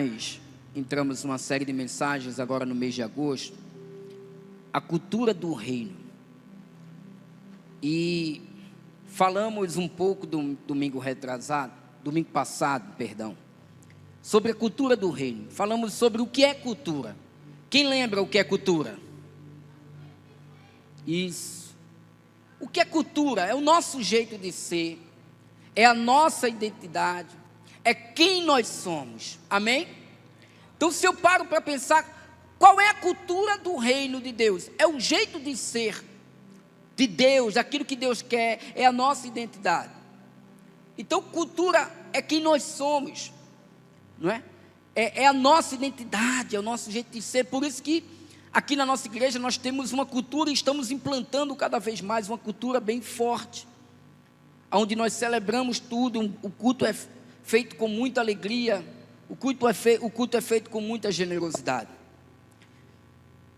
nós entramos numa série de mensagens agora no mês de agosto, a cultura do reino. E falamos um pouco domingo passado, sobre a cultura do reino. Falamos sobre o que é cultura. Quem lembra o que é cultura? Isso. O que é cultura? É o nosso jeito de ser, é a nossa identidade, é quem nós somos. Amém? Então, se eu paro para pensar, qual é a cultura do reino de Deus? É o jeito de ser de Deus, aquilo que Deus quer, é a nossa identidade. Então, cultura é quem nós somos, não é? É a nossa identidade, é o nosso jeito de ser. Por isso que aqui na nossa igreja nós temos uma cultura e estamos implantando cada vez mais uma cultura bem forte, onde nós celebramos tudo. O culto é feito com muita alegria, o culto é feito com muita generosidade.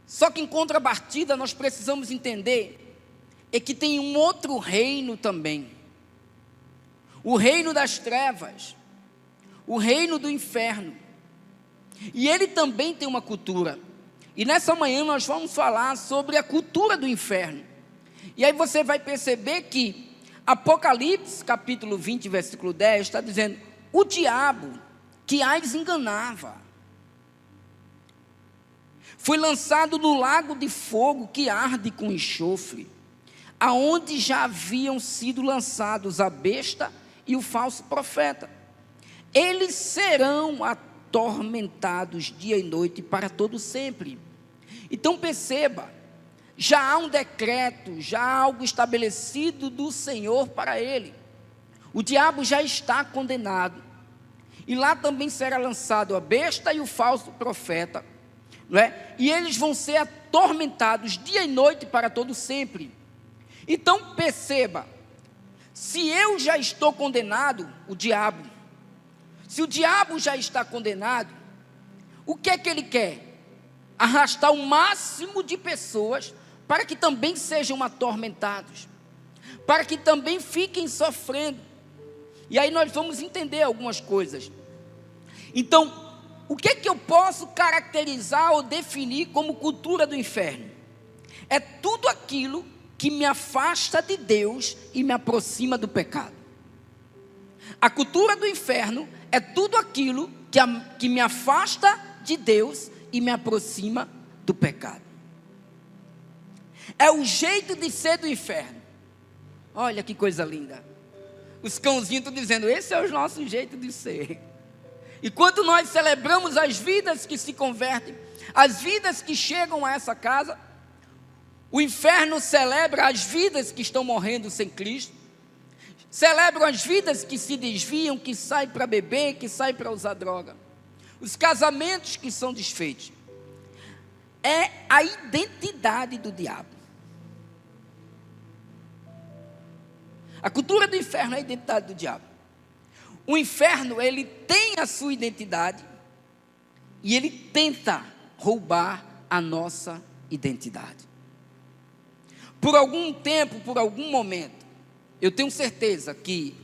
Só que em contrapartida nós precisamos entender que tem um outro reino também, o reino das trevas, o reino do inferno, e ele também tem uma cultura. E nessa manhã nós vamos falar sobre a cultura do inferno. E aí você vai perceber que Apocalipse capítulo 20, versículo 10, está dizendo: o diabo que as enganava foi lançado no lago de fogo que arde com enxofre, aonde já haviam sido lançados a besta e o falso profeta. Eles serão atormentados dia e noite para todo sempre. Então perceba, já há um decreto, já há algo estabelecido do Senhor para ele. O diabo já está condenado, e lá também será lançado a besta e o falso profeta, não é? E eles vão ser atormentados dia e noite para todo sempre. Então perceba, se eu já estou condenado, se o diabo já está condenado, o que é que ele quer? Arrastar o máximo de pessoas para que também sejam atormentados, para que também fiquem sofrendo. E aí nós vamos entender algumas coisas. Então, o que é que eu posso caracterizar ou definir como cultura do inferno? É tudo aquilo que me afasta de Deus e me aproxima do pecado. A cultura do inferno é tudo aquilo que me afasta de Deus e me aproxima do pecado. É o jeito de ser do inferno. Olha que coisa linda. Os cãozinhos estão dizendo: esse é o nosso jeito de ser. E quando nós celebramos as vidas que se convertem, as vidas que chegam a essa casa, o inferno celebra as vidas que estão morrendo sem Cristo, celebram as vidas que se desviam, que saem para beber, que saem para usar droga, os casamentos que são desfeitos. É a identidade do diabo. A cultura do inferno é a identidade do diabo. O inferno, ele tem a sua identidade e ele tenta roubar a nossa identidade. Por algum tempo, por algum momento, eu tenho certeza que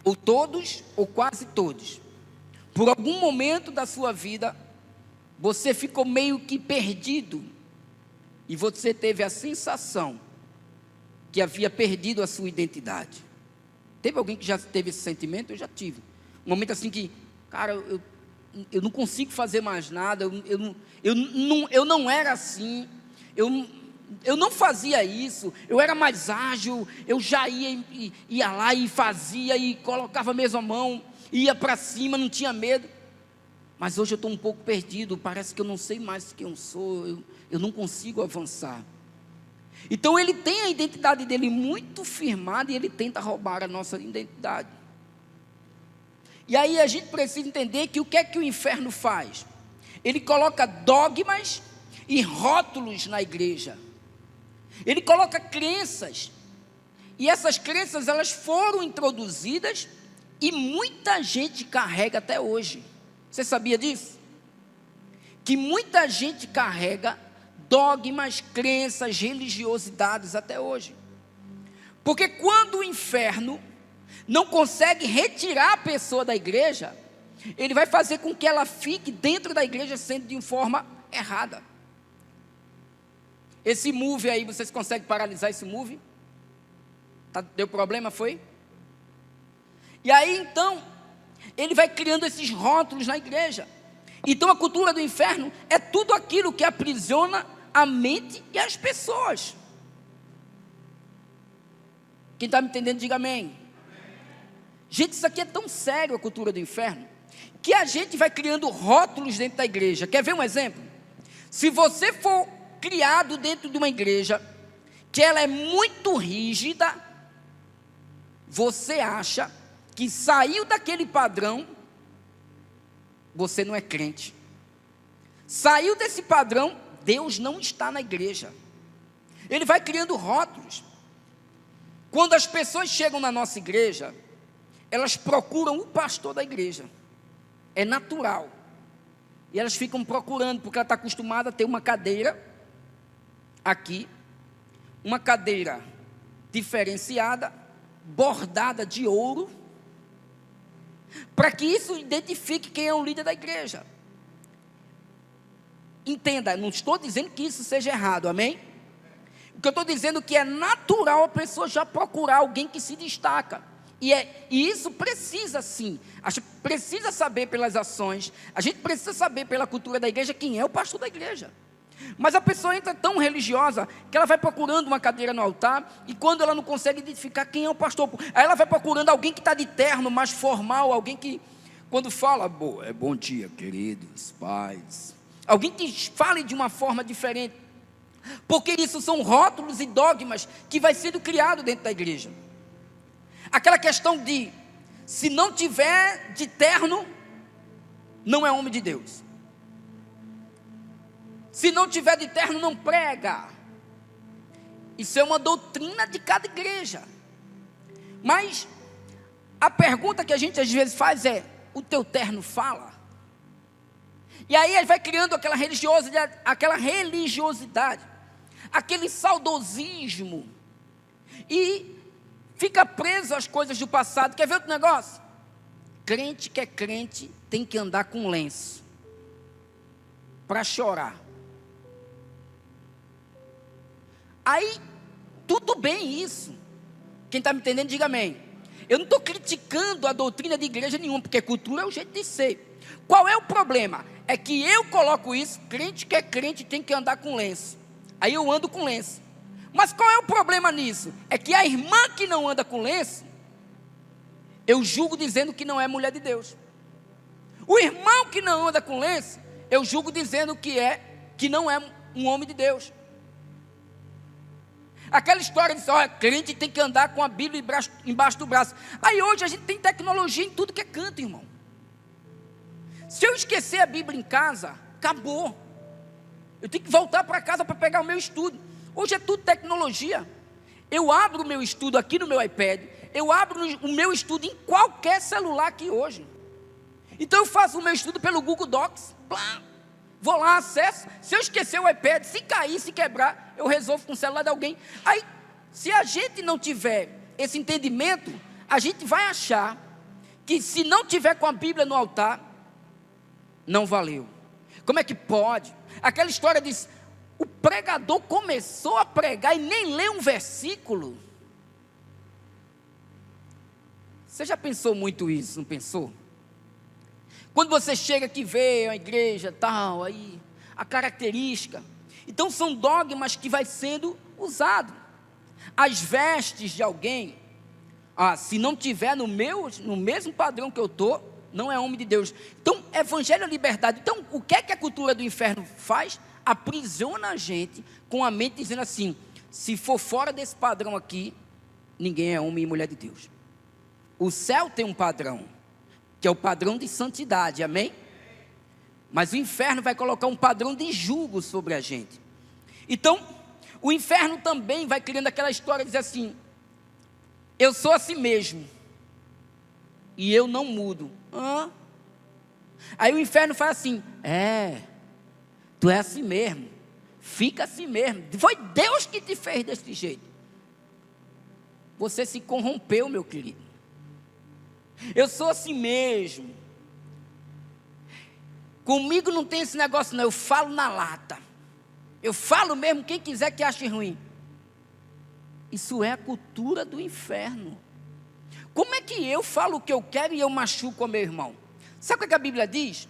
ou todos, ou quase todos, por algum momento da sua vida, você ficou meio que perdido e você teve a sensação que havia perdido a sua identidade. Teve alguém que já teve esse sentimento? Eu já tive. Um momento assim que, cara, eu não consigo fazer mais nada, eu não era assim, eu não fazia isso, eu era mais ágil, eu já ia lá e fazia, e colocava mesmo a mão, ia para cima, não tinha medo. Mas hoje eu estou um pouco perdido, parece que eu não sei mais quem eu sou, eu não consigo avançar. Então ele tem a identidade dele muito firmada e ele tenta roubar a nossa identidade. E aí a gente precisa entender que o que é que o inferno faz? Ele coloca dogmas e rótulos na igreja. Ele coloca crenças, e essas crenças elas foram introduzidas e muita gente carrega até hoje. Você sabia disso? Que muita gente carrega dogmas, crenças, religiosidades até hoje. Porque quando o inferno não consegue retirar a pessoa da igreja, ele vai fazer com que ela fique dentro da igreja sendo de uma forma errada. Esse move aí, vocês conseguem paralisar esse move? Deu problema, foi? E aí então, ele vai criando esses rótulos na igreja. Então a cultura do inferno é tudo aquilo que aprisiona a mente e as pessoas. Quem está me entendendo, diga amém. Gente, isso aqui é tão sério, a cultura do inferno, que a gente vai criando rótulos dentro da igreja. Quer ver um exemplo? Se você for criado dentro de uma igreja que ela é muito rígida, você acha que saiu daquele padrão, você não é crente. Saiu desse padrão, Deus não está na igreja. Ele vai criando rótulos. Quando as pessoas chegam na nossa igreja, elas procuram o pastor da igreja. É natural. E elas ficam procurando, porque ela está acostumada a ter uma cadeira aqui, uma cadeira diferenciada, bordada de ouro, para que isso identifique quem é o líder da igreja. Entenda, não estou dizendo que isso seja errado, amém? O que eu estou dizendo é que é natural a pessoa já procurar alguém que se destaca. E isso precisa sim, a gente precisa saber pelas ações, a gente precisa saber pela cultura da igreja quem é o pastor da igreja. Mas a pessoa entra tão religiosa que ela vai procurando uma cadeira no altar, e quando ela não consegue identificar quem é o pastor, aí ela vai procurando alguém que está de terno, mais formal, alguém que quando fala, bom dia queridos pais, alguém que fale de uma forma diferente, porque isso são rótulos e dogmas que vai sendo criado dentro da igreja. Aquela questão de, se não tiver de terno, não é homem de Deus. Se não tiver de terno, não prega. Isso é uma doutrina de cada igreja. Mas a pergunta que a gente às vezes faz é, o teu terno fala? E aí ele vai criando aquela religiosidade, aquele saudosismo, e fica preso às coisas do passado. Quer ver outro negócio? Crente que é crente tem que andar com lenço para chorar. Aí, tudo bem isso. Quem está me entendendo, diga amém. Eu não estou criticando a doutrina de igreja nenhuma, porque cultura é o jeito de ser. Qual é o problema? É que eu coloco isso, crente que é crente tem que andar com lenço. Aí eu ando com lenço. Mas qual é o problema nisso? É que a irmã que não anda com lenço, eu julgo dizendo que não é mulher de Deus. O irmão que não anda com lenço, eu julgo dizendo que não é um homem de Deus. Aquela história de crente tem que andar com a Bíblia embaixo do braço. Aí hoje a gente tem tecnologia em tudo que é canto, irmão. Se eu esquecer a Bíblia em casa, acabou. Eu tenho que voltar para casa para pegar o meu estudo. Hoje é tudo tecnologia. Eu abro o meu estudo aqui no meu iPad, eu abro o meu estudo em qualquer celular aqui hoje. Então eu faço o meu estudo pelo Google Docs, vou lá, acesso. Se eu esquecer o iPad, se cair, se quebrar, eu resolvo com o celular de alguém. Aí, se a gente não tiver esse entendimento, a gente vai achar que se não tiver com a Bíblia no altar, não valeu. Como é que pode? Aquela história diz, o pregador começou a pregar e nem leu um versículo. Você já pensou muito isso, não pensou? Quando você chega aqui, vê a igreja tal, aí a característica. Então são dogmas que vai sendo usado. As vestes de alguém, se não tiver no mesmo padrão que eu estou, não é homem de Deus. Então, evangelho é liberdade. Então, o que é que a cultura do inferno faz? Aprisiona a gente com a mente dizendo assim, se for fora desse padrão aqui, ninguém é homem e mulher de Deus. O céu tem um padrão, que é o padrão de santidade, amém? Mas o inferno vai colocar um padrão de julgo sobre a gente. Então, o inferno também vai criando aquela história, diz assim, eu sou assim mesmo, e eu não mudo. Aí o inferno fala assim, tu é assim mesmo, fica assim mesmo, foi Deus que te fez desse jeito. Você se corrompeu, meu querido. Eu sou assim mesmo, Comigo não tem esse negócio não, eu falo na lata. Eu falo mesmo, quem quiser que ache ruim. Isso é a cultura do inferno. Como é que eu falo o que eu quero e eu machuco o meu irmão? Sabe o que a Bíblia diz?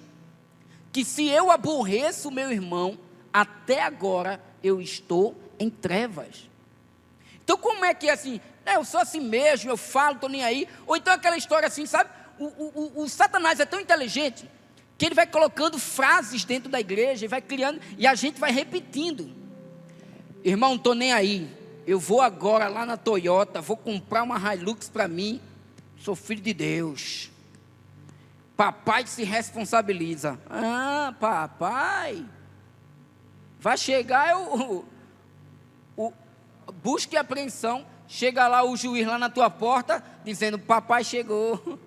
Que se eu aborreço o meu irmão, até agora eu estou em trevas. Então como é que é assim? Eu sou assim mesmo, eu falo, estou nem aí. Ou então aquela história assim, sabe? O Satanás é tão inteligente que ele vai colocando frases dentro da igreja e vai criando, e a gente vai repetindo. Irmão, não estou nem aí. Eu vou agora lá na Toyota, vou comprar uma Hilux para mim. Sou filho de Deus. Papai se responsabiliza. Ah, papai. Vai chegar busca e apreensão. Chega lá o juiz lá na tua porta, dizendo, papai chegou.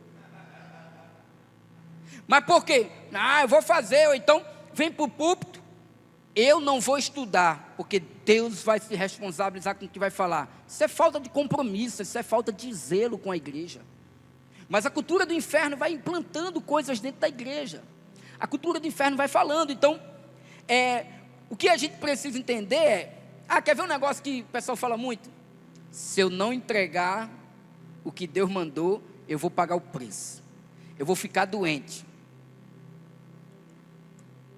Mas por quê? Eu vou fazer, ou então vem para o púlpito. Eu não vou estudar, porque Deus vai se responsabilizar com o que vai falar. Isso é falta de compromisso, isso é falta de zelo com a igreja. Mas a cultura do inferno vai implantando coisas dentro da igreja. A cultura do inferno vai falando. Então, o que a gente precisa entender é... quer ver um negócio que o pessoal fala muito? Se eu não entregar o que Deus mandou, eu vou pagar o preço. Eu vou ficar doente.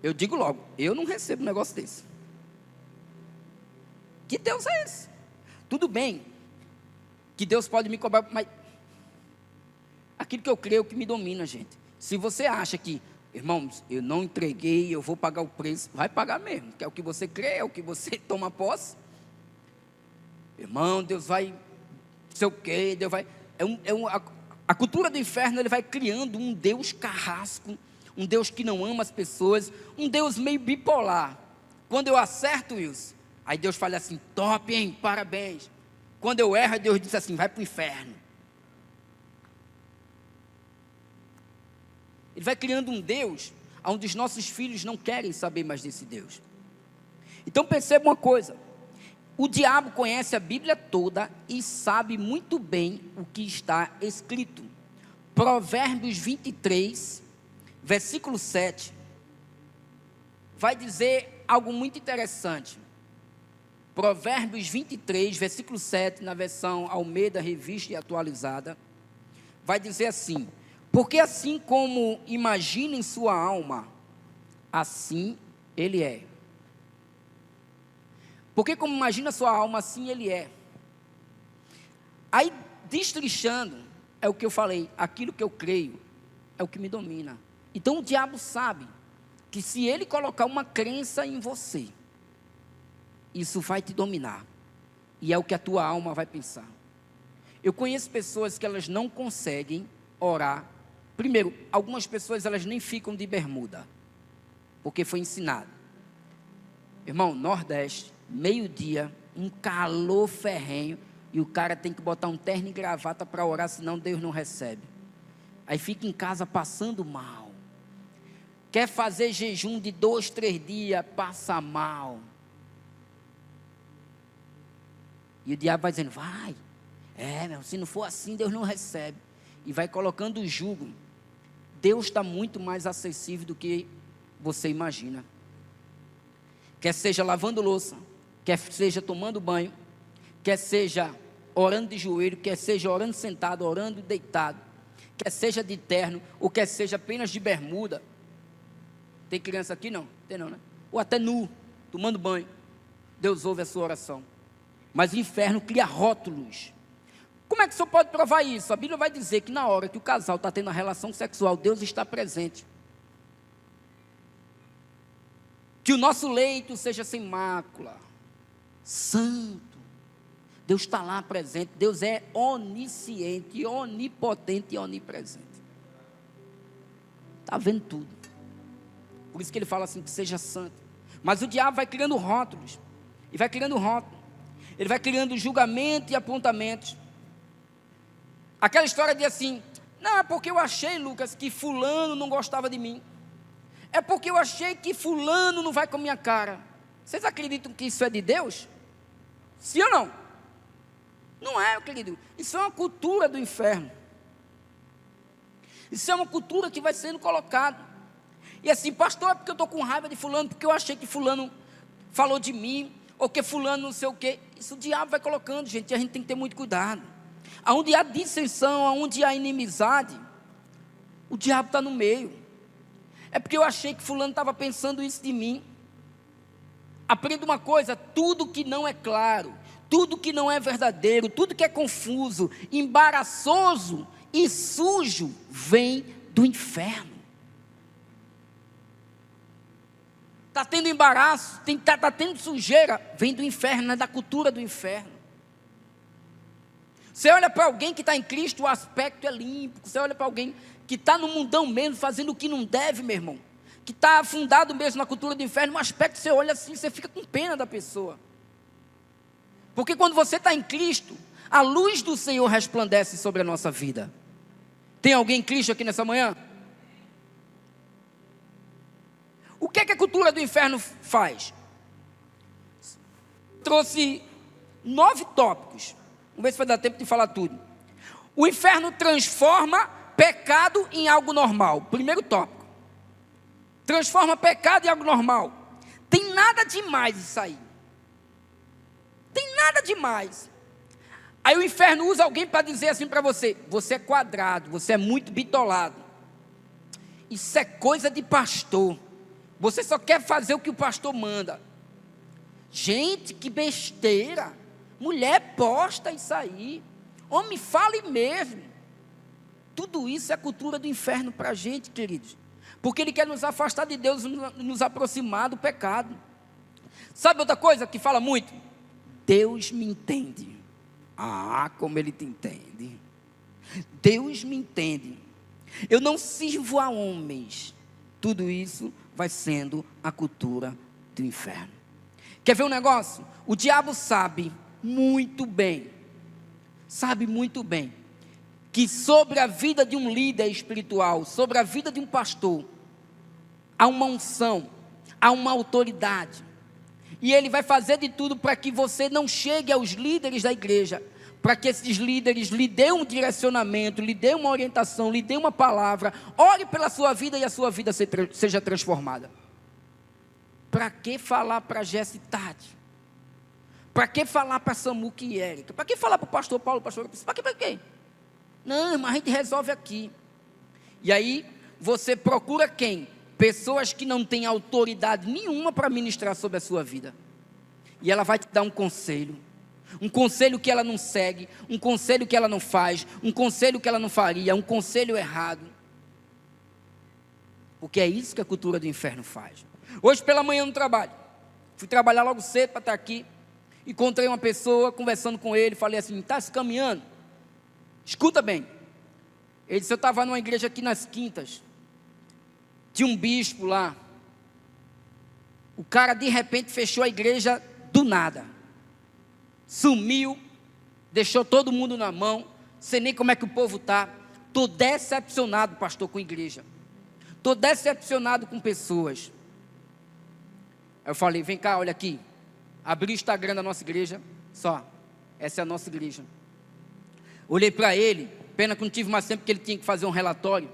Eu digo logo, eu não recebo um negócio desse. Que Deus é esse? Tudo bem que Deus pode me cobrar, mas aquilo que eu creio que me domina, gente. Se você acha que, irmãos, eu não entreguei, eu vou pagar o preço, vai pagar mesmo, que é o que você crê, é o que você toma posse. Irmão, Deus vai, não sei o quê, Deus vai... A cultura do inferno, ele vai criando um Deus carrasco, um Deus que não ama as pessoas, um Deus meio bipolar. Quando eu acerto isso, aí Deus fala assim, top, hein, parabéns. Quando eu erro, Deus diz assim, vai para o inferno. Ele vai criando um Deus, onde os nossos filhos não querem saber mais desse Deus. Então perceba uma coisa, o diabo conhece a Bíblia toda e sabe muito bem o que está escrito. Provérbios 23, versículo 7, vai dizer algo muito interessante. Provérbios 23, versículo 7, na versão Almeida, Revista e Atualizada, vai dizer assim, porque assim como imagina em sua alma, assim ele é. Porque como imagina sua alma, assim ele é. Aí, destrinchando, é o que eu falei, aquilo que eu creio, é o que me domina. Então o diabo sabe, que se ele colocar uma crença em você, isso vai te dominar, e é o que a tua alma vai pensar. Eu conheço pessoas que elas não conseguem orar. Primeiro, algumas pessoas elas nem ficam de bermuda, porque foi ensinado. Irmão, Nordeste, meio-dia, um calor ferrenho, e o cara tem que botar um terno e gravata para orar, senão Deus não recebe. Aí fica em casa passando mal. Quer fazer jejum de 2, 3 dias, passa mal. E o diabo vai dizendo, vai. Se não for assim, Deus não recebe. E vai colocando o jugo. Deus está muito mais acessível do que você imagina. Quer seja lavando louça, quer seja tomando banho, quer seja orando de joelho, quer seja orando sentado, orando deitado, quer seja de terno, ou quer seja apenas de bermuda. Tem criança aqui? Não, tem não, né? Ou até nu, tomando banho. Deus ouve a sua oração. Mas o inferno cria rótulos. Como é que o senhor pode provar isso? A Bíblia vai dizer que na hora que o casal está tendo a relação sexual, Deus está presente. Que o nosso leito seja sem mácula, santo. Deus está lá presente. Deus é onisciente, onipotente e onipresente. Está vendo tudo. Por isso que ele fala assim, que seja santo. Mas o diabo vai criando rótulos. E vai criando rótulos. Ele vai criando julgamento e apontamentos. Aquela história de assim, não, é porque eu achei, Lucas, que fulano não gostava de mim. É porque eu achei que fulano não vai com a minha cara. Vocês acreditam que isso é de Deus? Sim ou não? Não é, querido. Isso é uma cultura do inferno. Isso é uma cultura que vai sendo colocada. E assim, pastor, é porque eu estou com raiva de fulano, porque eu achei que fulano falou de mim, ou que fulano não sei o quê. Isso o diabo vai colocando, gente, e a gente tem que ter muito cuidado. Aonde há dissensão, aonde há inimizade, o diabo está no meio. É porque eu achei que fulano estava pensando isso de mim. Aprenda uma coisa: tudo que não é claro, tudo que não é verdadeiro, tudo que é confuso, embaraçoso e sujo, vem do inferno. Está tendo embaraço, está tendo sujeira, vem do inferno, é da cultura do inferno. Você olha para alguém que está em Cristo, o aspecto é limpo. Você olha para alguém que está no mundão mesmo, fazendo o que não deve, meu irmão, que está afundado mesmo na cultura do inferno, um aspecto, você olha assim, você fica com pena da pessoa. Porque quando você está em Cristo, a luz do Senhor resplandece sobre a nossa vida. Tem alguém em Cristo aqui nessa manhã? O que é que a cultura do inferno faz? Trouxe 9 tópicos. Vamos ver se vai dar tempo de falar tudo. O inferno transforma pecado em algo normal. Primeiro tópico. Transforma pecado em algo normal. Tem nada demais isso aí. Tem nada demais. Aí o inferno usa alguém para dizer assim para você: você é quadrado, você é muito bitolado. Isso é coisa de pastor. Você só quer fazer o que o pastor manda. Gente, que besteira. Mulher posta isso aí. Homem, fale mesmo. Tudo isso é a cultura do inferno para a gente, queridos. Porque ele quer nos afastar de Deus, nos aproximar do pecado. Sabe outra coisa que fala muito? Deus me entende. Ah, como ele te entende. Deus me entende. Eu não sirvo a homens. Tudo isso vai sendo a cultura do inferno. Quer ver um negócio? O diabo sabe muito bem, que sobre a vida de um líder espiritual, sobre a vida de um pastor, há uma unção, há uma autoridade. E ele vai fazer de tudo para que você não chegue aos líderes da igreja, para que esses líderes lhe dêem um direcionamento, lhe dêem uma orientação, lhe dêem uma palavra, ore pela sua vida e a sua vida seja transformada. Para que falar para Jesse Tade? Para que falar para Samuca e Érica? Para que falar para o pastor Paulo, pastor? Para quê? Não, mas a gente resolve aqui. E aí, você procura quem? Pessoas que não têm autoridade nenhuma para ministrar sobre a sua vida. E ela vai te dar um conselho que ela não segue, um conselho que ela não faz, um conselho que ela não faria, um conselho errado. Porque é isso que a cultura do inferno faz. Hoje pela manhã no trabalho, fui trabalhar logo cedo para estar aqui, encontrei uma pessoa, conversando com ele, falei assim: está se caminhando? Escuta bem. Ele disse: eu estava numa igreja aqui nas Quintas, tinha um bispo lá, o cara de repente fechou a igreja do nada, sumiu, deixou todo mundo na mão, sei nem como é que o povo está. Estou decepcionado, pastor, com a igreja, estou decepcionado com pessoas. Aí eu falei: vem cá, olha aqui, abri o Instagram da nossa igreja, só, essa é a nossa igreja. Olhei para ele, pena que não tive mais tempo, porque ele tinha que fazer um relatório.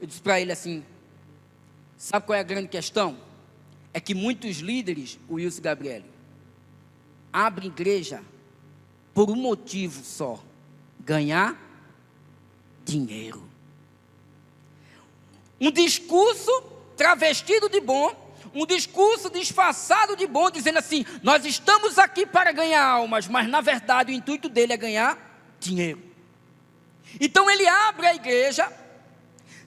Eu disse para ele assim: sabe qual é a grande questão? É que muitos líderes, o Wilson Gabriel, abrem igreja por um motivo só: ganhar dinheiro. Um discurso travestido de bom, um discurso disfarçado de bom, dizendo assim: nós estamos aqui para ganhar almas, mas na verdade o intuito dele é ganhar dinheiro. Então ele abre a igreja,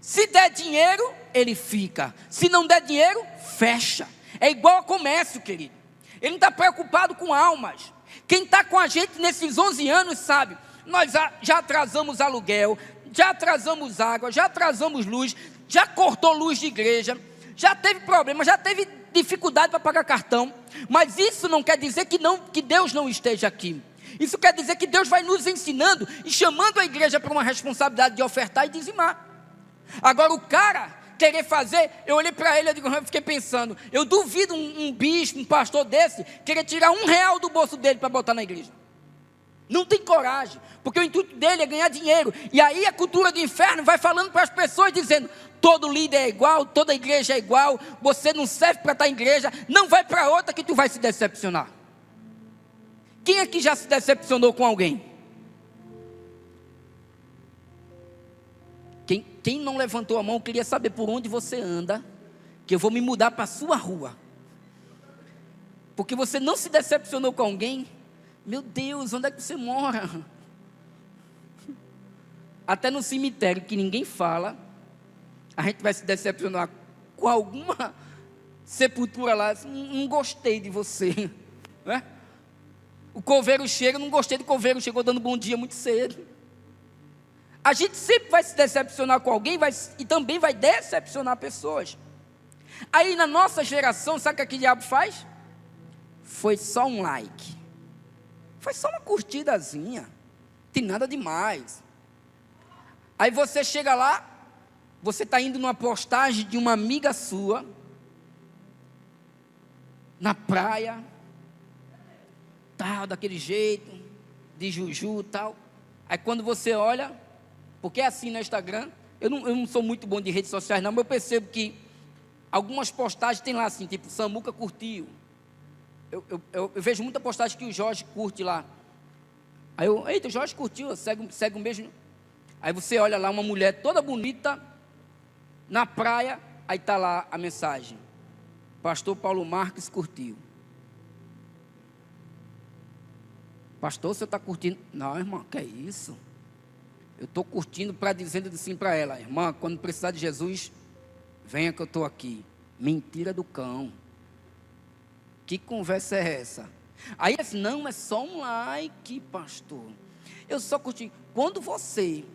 se der dinheiro, ele fica, se não der dinheiro, fecha. É igual a comércio, querido. Ele não está preocupado com almas. Quem está com a gente nesses 11 anos sabe, nós já atrasamos aluguel, já atrasamos água, já atrasamos luz, já cortou luz de igreja, já teve problema, já teve dificuldade para pagar cartão, mas isso não quer dizer que Deus não esteja aqui. Isso quer dizer que Deus vai nos ensinando e chamando a igreja para uma responsabilidade de ofertar e dizimar. Agora o cara querer fazer, eu olhei para ele, eu fiquei pensando, eu duvido um bispo, um pastor desse, querer tirar R$1 do bolso dele para botar na igreja. Não tem coragem, porque o intuito dele é ganhar dinheiro. E aí a cultura do inferno vai falando para as pessoas, dizendo: todo líder é igual, toda igreja é igual, você não serve para estar em igreja, não vai para outra que tu vai se decepcionar. Quem aqui já se decepcionou com alguém? Quem não levantou a mão, queria saber por onde você anda, que eu vou me mudar para a sua rua. Porque você não se decepcionou com alguém. Meu Deus, onde é que você mora? Até no cemitério, que ninguém fala, a gente vai se decepcionar com alguma sepultura lá. Não gostei de você, né? O coveiro chega, não gostei do coveiro, chegou dando bom dia muito cedo. A gente sempre vai se decepcionar com alguém e também vai decepcionar pessoas. Aí na nossa geração, sabe o que o diabo faz? Foi só um like, foi só uma curtidazinha, não tem nada demais. Aí você chega lá, você está indo numa postagem de uma amiga sua, na praia, tal, daquele jeito, de juju tal. Aí quando você olha, porque é assim no Instagram, eu não sou muito bom de redes sociais não, mas eu percebo que algumas postagens tem lá assim, tipo, Samuca curtiu. Eu vejo muita postagem que o Jorge curte lá. Aí eita, o Jorge curtiu, segue o mesmo. Aí você olha lá uma mulher toda bonita, na praia, aí está lá a mensagem: Pastor Paulo Marques curtiu. Pastor, você está curtindo? Não, irmã, que é isso? Eu estou curtindo para dizendo assim para ela: irmã, quando precisar de Jesus, venha que eu estou aqui. Mentira do cão. Que conversa é essa? Aí assim, não, é só um like, pastor. Eu só curti. Quando você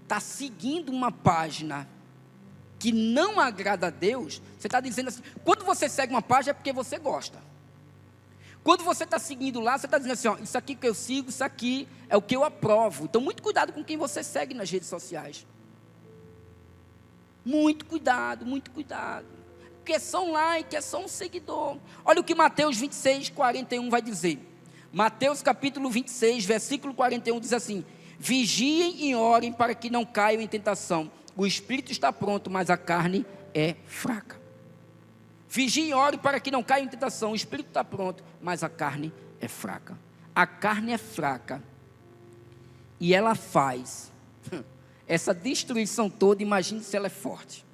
está seguindo uma página que não agrada a Deus, você está dizendo assim, quando você segue uma página é porque você gosta. Quando você está seguindo lá, você está dizendo assim, ó, isso aqui que eu sigo, isso aqui é o que eu aprovo. Então muito cuidado com quem você segue nas redes sociais. Muito cuidado, muito cuidado. Porque é só um like, é só um seguidor. Olha o que Mateus 26, 41 vai dizer. Mateus capítulo 26, versículo 41 diz assim: vigiem e orem para que não caiam em tentação. O espírito está pronto, mas a carne é fraca. Vigiem e orem para que não caiam em tentação. O espírito está pronto, mas a carne é fraca. A carne é fraca. E ela faz essa destruição toda. Imagine se ela é forte.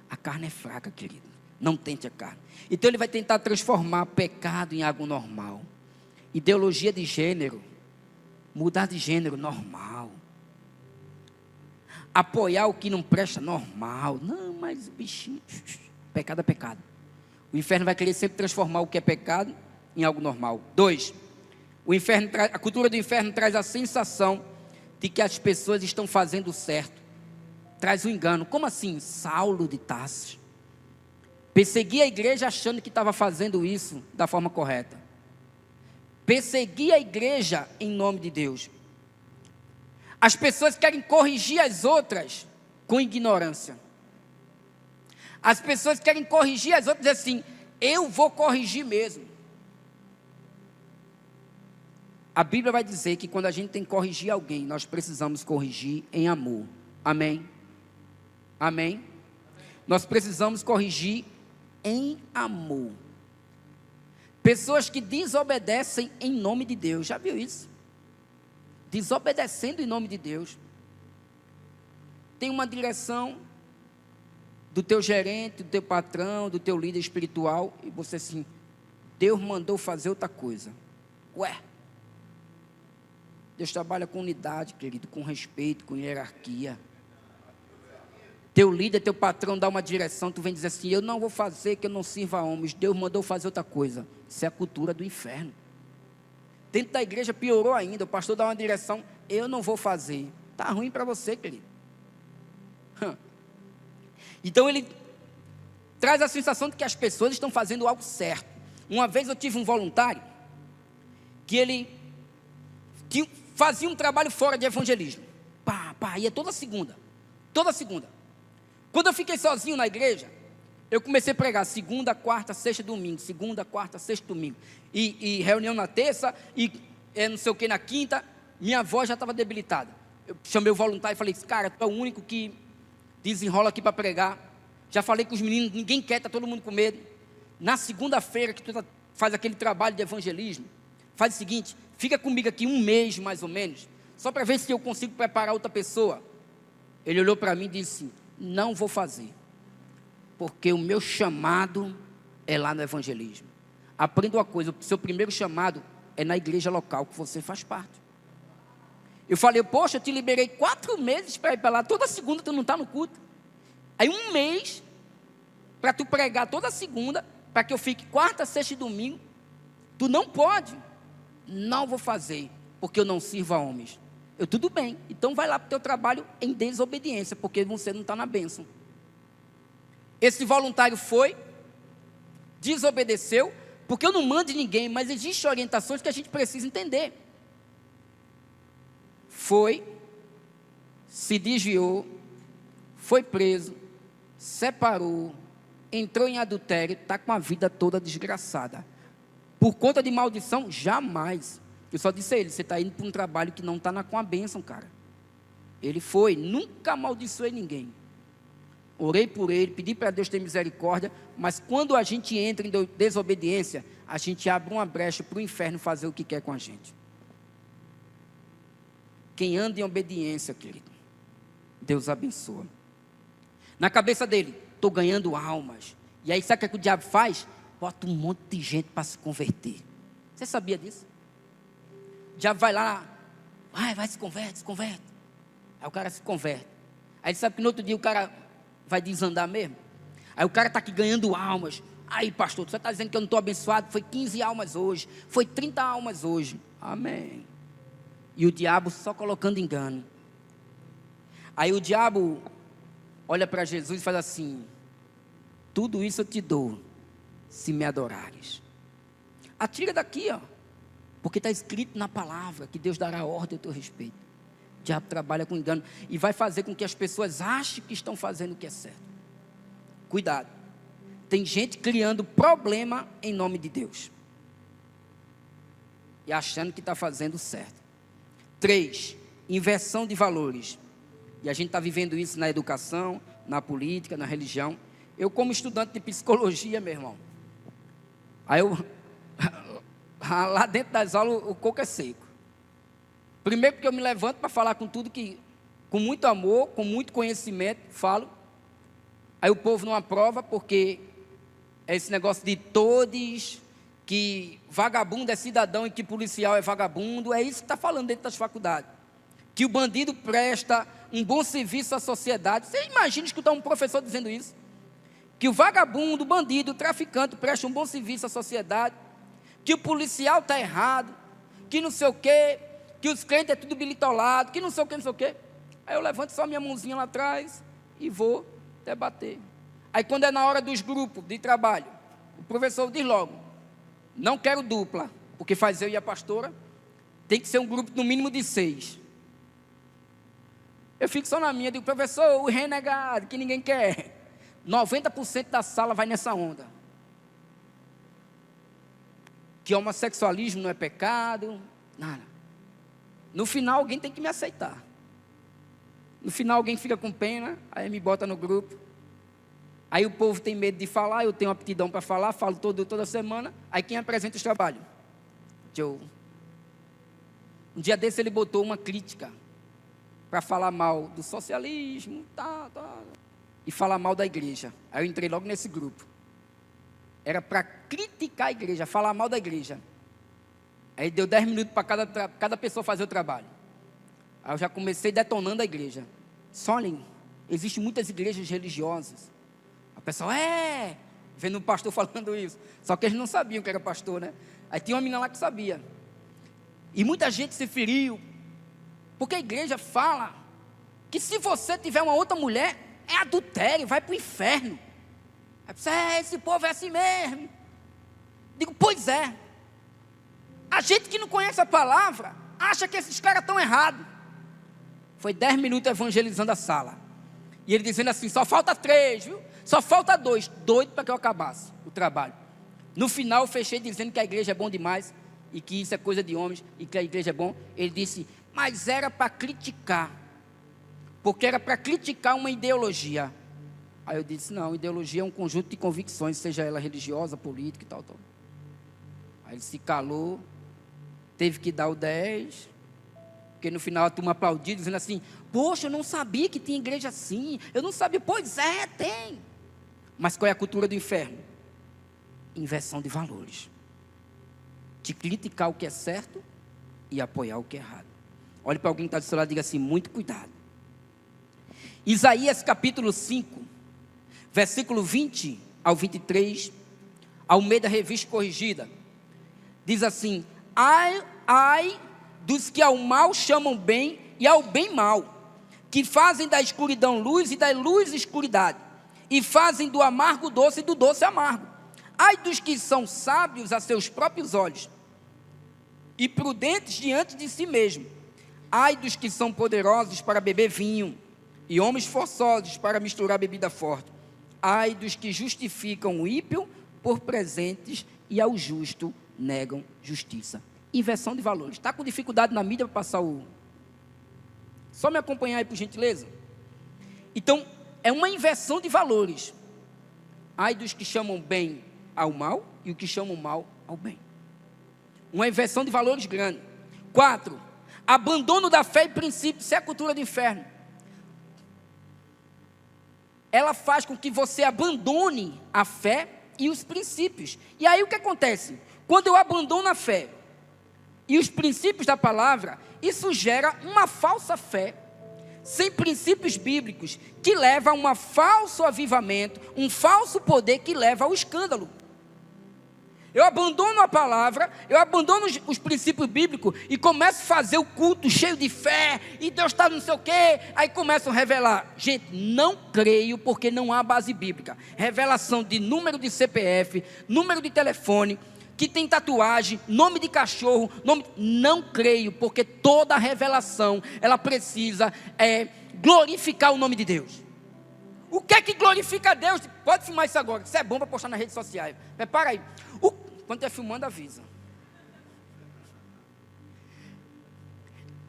A carne é fraca, querido. Não tente a carne. Então ele vai tentar transformar pecado em algo normal. Ideologia de gênero. Mudar de gênero, normal. Apoiar o que não presta, normal. Não, mas bichinho, pecado é pecado. O inferno vai querer sempre transformar o que é pecado em algo normal. 2, a cultura do inferno traz a sensação de que as pessoas estão fazendo certo. Traz o engano. Como assim? Saulo de Tarso perseguia a igreja achando que estava fazendo isso da forma correta. Perseguia a igreja em nome de Deus. As pessoas querem corrigir as outras com ignorância. As pessoas querem corrigir as outras assim, eu vou corrigir mesmo. A Bíblia vai dizer que quando a gente tem que corrigir alguém, nós precisamos corrigir em amor. Amém? Amém? Nós precisamos corrigir em amor. Pessoas que desobedecem em nome de Deus, já viu isso? Desobedecendo em nome de Deus. Tem uma direção do teu gerente, do teu patrão, do teu líder espiritual, e você assim, Deus mandou fazer outra coisa. Ué, Deus trabalha com unidade, querido, com respeito, com hierarquia. Teu líder, teu patrão dá uma direção, tu vem dizer assim, eu não vou fazer, que eu não sirva a homens, Deus mandou fazer outra coisa. Isso é a cultura do inferno. Dentro da igreja piorou ainda, o pastor dá uma direção, eu não vou fazer. Está ruim para você, querido. Então ele traz a sensação de que as pessoas estão fazendo algo certo. Uma vez eu tive um voluntário, que ele fazia um trabalho fora de evangelismo. Ia toda segunda. Quando eu fiquei sozinho na igreja, eu comecei a pregar segunda, quarta, sexta, domingo. Segunda, quarta, sexta, domingo. E reunião na terça, e não sei o que na quinta. Minha voz já estava debilitada. Eu chamei o voluntário e falei, cara, tu é o único que desenrola aqui para pregar. Já falei com os meninos, ninguém quer, está todo mundo com medo. Na segunda-feira que tu faz aquele trabalho de evangelismo, faz o seguinte, fica comigo aqui 1 mês mais ou menos, só para ver se eu consigo preparar outra pessoa. Ele olhou para mim e disse, não vou fazer, porque o meu chamado é lá no evangelismo. Aprenda uma coisa, o seu primeiro chamado é na igreja local que você faz parte. Eu falei, poxa, eu te liberei 4 meses para ir para lá, toda segunda tu não está no culto. Aí 1 mês para tu pregar toda segunda, para que eu fique quarta, sexta e domingo, tu não pode. Não vou fazer, porque eu não sirvo a homens. Eu, tudo bem, então vai lá para o teu trabalho em desobediência, porque você não está na bênção. Esse voluntário foi, desobedeceu, porque eu não mando ninguém, mas existem orientações que a gente precisa entender. Foi, se desviou, foi preso, separou, entrou em adultério, está com a vida toda desgraçada. Por conta de maldição, jamais. Eu só disse a ele, você está indo para um trabalho que não está com a bênção, cara. Ele foi, nunca amaldiçoei ninguém. Orei por ele, pedi para Deus ter misericórdia, mas quando a gente entra em desobediência, a gente abre uma brecha para o inferno fazer o que quer com a gente. Quem anda em obediência, querido, Deus abençoa. Na cabeça dele, estou ganhando almas. E aí sabe o que o diabo faz? Bota um monte de gente para se converter. Você sabia disso? O diabo vai lá, vai, se converte. Aí o cara se converte. Aí sabe que no outro dia o cara vai desandar mesmo? Aí o cara está aqui ganhando almas. Aí pastor, você está dizendo que eu não estou abençoado? Foi 15 almas hoje, foi 30 almas hoje. Amém. E o diabo só colocando engano. Aí o diabo olha para Jesus e faz assim, tudo isso eu te dou, se me adorares. Atira daqui, ó, porque está escrito na palavra, que Deus dará ordem a teu respeito. O diabo trabalha com engano, e vai fazer com que as pessoas achem que estão fazendo o que é certo. Cuidado, tem gente criando problema em nome de Deus, e achando que está fazendo certo. 3, inversão de valores. E a gente está vivendo isso na educação, na política, na religião. Eu, como estudante de psicologia, meu irmão, aí lá dentro das aulas o coco é seco. Primeiro porque eu me levanto para falar com tudo com muito amor, com muito conhecimento, falo. Aí o povo não aprova porque é esse negócio de todos, que vagabundo é cidadão e que policial é vagabundo, é isso que está falando dentro das faculdades. Que o bandido presta um bom serviço à sociedade. Você imagina escutar um professor dizendo isso? Que o vagabundo, o bandido, o traficante presta um bom serviço à sociedade, que o policial está errado, que não sei o quê, que os crentes é tudo bilitolado, que não sei o quê. Aí eu levanto só minha mãozinha lá atrás e vou debater. Aí quando é na hora dos grupos de trabalho, o professor diz logo, não quero dupla, porque faz eu e a pastora, tem que ser um grupo no mínimo de 6. Eu fico só na minha, digo, professor, o renegado, que ninguém quer. 90% da sala vai nessa onda. Que homossexualismo não é pecado, nada. No final alguém tem que me aceitar. No final alguém fica com pena, aí me bota no grupo. Aí o povo tem medo de falar, eu tenho aptidão para falar, falo toda semana. Aí quem apresenta os trabalhos? Joe. Um dia desse ele botou uma crítica para falar mal do socialismo, e falar mal da igreja. Aí eu entrei logo nesse grupo. Era para criticar a igreja, falar mal da igreja. Aí deu 10 minutos para cada pessoa fazer o trabalho. Aí eu já comecei detonando a igreja. Só olhem, existem muitas igrejas religiosas. A pessoa, vendo o pastor falando isso. Só que eles não sabiam que era pastor, né? Aí tinha uma menina lá que sabia. E muita gente se feriu. Porque a igreja fala que se você tiver uma outra mulher, é adultério, vai para o inferno. Aí você, esse povo é assim mesmo. Digo, pois é. A gente que não conhece a palavra, acha que esses caras estão errados. Foi 10 minutos evangelizando a sala. E ele dizendo assim, só falta 3, viu? Só falta 2, doido para que eu acabasse o trabalho. No final eu fechei dizendo que a igreja é bom demais, e que isso é coisa de homens, e que a igreja é bom. Ele disse, mas era para criticar, porque era para criticar uma ideologia. Aí eu disse, não, ideologia é um conjunto de convicções, seja ela religiosa, política e tal. Aí ele se calou, teve que dar o 10, porque no final a turma aplaudiu, dizendo assim, poxa, eu não sabia que tinha igreja assim, eu não sabia, pois é, tem. Mas qual é a cultura do inferno? Inversão de valores. De criticar o que é certo e apoiar o que é errado. Olhe para alguém que está do seu lado e diga assim, muito cuidado. Isaías capítulo 5, versículo 20 ao 23, Almeida Revista Corrigida, diz assim, ai dos que ao mal chamam bem e ao bem mal, que fazem da escuridão luz e da luz escuridade, e fazem do amargo doce e do doce amargo. Ai dos que são sábios a seus próprios olhos, e prudentes diante de si mesmo. Ai dos que são poderosos para beber vinho, e homens forçosos para misturar bebida forte. Ai dos que justificam o ímpio por presentes, e ao justo negam justiça. Inversão de valores. Está com dificuldade na mídia para passar o... Só me acompanhar aí, por gentileza. Então, é uma inversão de valores. Ai dos que chamam bem ao mal e o que chamam mal ao bem. Uma inversão de valores grande. 4. Abandono da fé e princípios. Isso é a cultura do inferno. Ela faz com que você abandone a fé e os princípios. E aí o que acontece? Quando eu abandono a fé e os princípios da palavra, isso gera uma falsa fé, sem princípios bíblicos, que leva a um falso avivamento, um falso poder que leva ao escândalo. Eu abandono a palavra, eu abandono os princípios bíblicos e começo a fazer o culto cheio de fé, e Deus está não sei o quê, aí começam a revelar. Gente, não creio porque não há base bíblica. Revelação de número de CPF, número de telefone, que tem tatuagem, nome de cachorro, não creio, porque toda revelação, ela precisa glorificar o nome de Deus. O que é que glorifica a Deus? Pode filmar isso agora, isso é bom para postar nas redes sociais. Prepara aí. Quando estiver filmando, avisa.